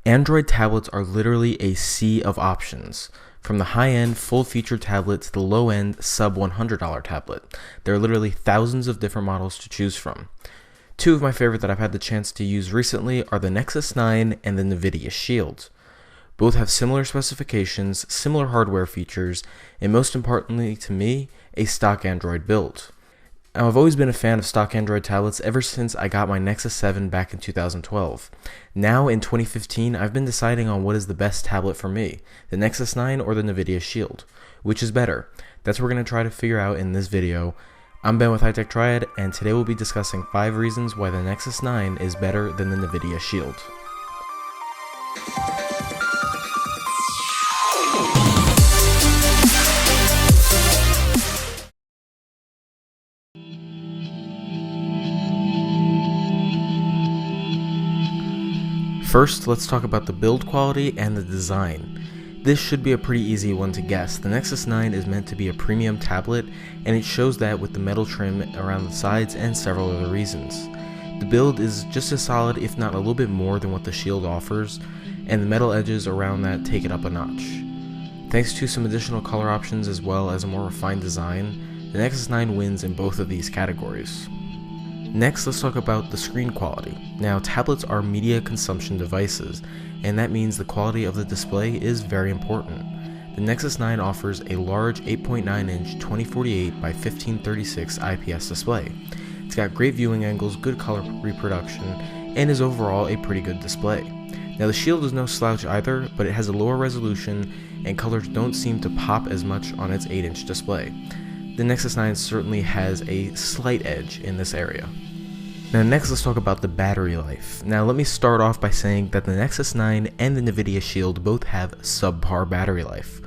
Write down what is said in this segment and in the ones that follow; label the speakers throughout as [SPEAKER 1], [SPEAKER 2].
[SPEAKER 1] Android tablets are literally a sea of options. From the high-end, full-featured tablet to the low-end, sub-$100 tablet. There are literally thousands of different models to choose from. Two of my favorite that I've had the chance to use recently are the Nexus 9 and the NVIDIA Shield. Both have similar specifications, similar hardware features, and most importantly to me, a stock Android build. Now, I've always been a fan of stock Android tablets ever since I got my Nexus 7 back in 2012. Now, in 2015, I've been deciding on what is the best tablet for me, the Nexus 9 or the NVIDIA Shield. Which is better? That's what we're going to try to figure out in this video. I'm Ben with itechtriad, and today we'll be discussing 5 reasons why the Nexus 9 is better than the NVIDIA Shield. First, let's talk about the build quality and the design. This should be a pretty easy one to guess. The Nexus 9 is meant to be a premium tablet, and it shows that with the metal trim around the sides and several other reasons. The build is just as solid, if not a little bit more than what the Shield offers, and the metal edges around that take it up a notch. Thanks to some additional color options as well as a more refined design, the Nexus 9 wins in both of these categories. Next, let's talk about the screen quality. Now, tablets are media consumption devices, and that means the quality of the display is very important. The Nexus 9 offers a large 8.9-inch 2048 by 1536 IPS display. It's got great viewing angles, good color reproduction, and is overall a pretty good display. Now, the Shield is no slouch either, but it has a lower resolution, and colors don't seem to pop as much on its 8-inch display. The Nexus 9 certainly has a slight edge in this area. Now next, let's talk about the battery life. Now let me start off by saying that the Nexus 9 and the NVIDIA Shield both have subpar battery life.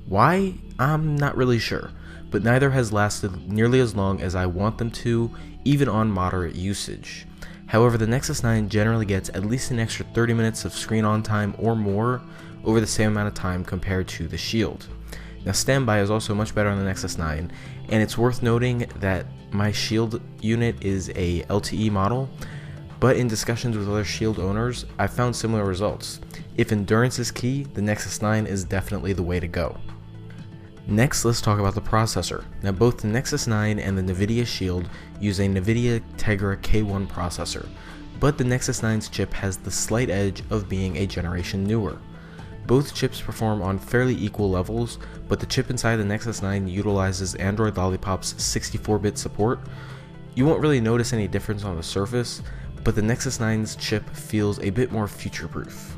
[SPEAKER 1] Why? I'm not really sure, but neither has lasted nearly as long as I want them to, even on moderate usage. However, the Nexus 9 generally gets at least an extra 30 minutes of screen on time or more over the same amount of time compared to the Shield. Now, standby is also much better on the Nexus 9, and it's worth noting that my Shield unit is a LTE model, but in discussions with other Shield owners, I've found similar results. If endurance is key, the Nexus 9 is definitely the way to go. Next, let's talk about the processor. Now, both the Nexus 9 and the NVIDIA Shield use a NVIDIA Tegra K1 processor, but the Nexus 9's chip has the slight edge of being a generation newer. Both chips perform on fairly equal levels, but the chip inside the Nexus 9 utilizes Android Lollipop's 64-bit support. You won't really notice any difference on the surface, but the Nexus 9's chip feels a bit more future-proof.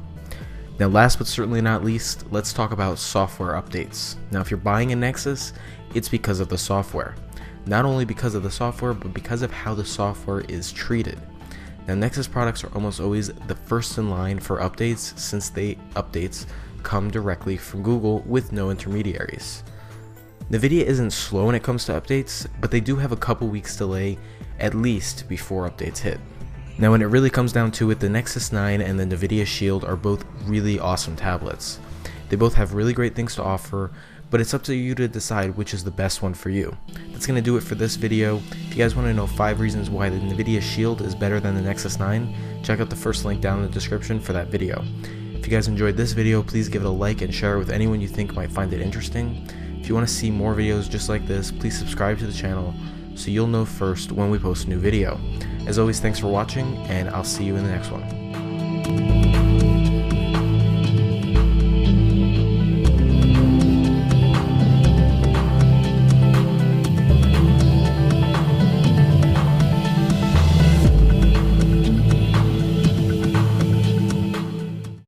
[SPEAKER 1] Now last but certainly not least, let's talk about software updates. Now if you're buying a Nexus, it's because of the software. Not only because of the software, but because of how the software is treated. Now, Nexus products are almost always the first in line for updates, since the updates come directly from Google with no intermediaries. NVIDIA isn't slow when it comes to updates, but they do have a couple weeks delay at least before updates hit. Now when it really comes down to it, the Nexus 9 and the NVIDIA Shield are both really awesome tablets. They both have really great things to offer, but it's up to you to decide which is the best one for you. That's going to do it for this video. If you guys want to know 5 reasons why the NVIDIA Shield is better than the Nexus 9, check out the first link down in the description for that video. If you guys enjoyed this video, please give it a like and share it with anyone you think might find it interesting. If you want to see more videos just like this, please subscribe to the channel so you'll know first when we post a new video. As always, thanks for watching, and I'll see you in the next one.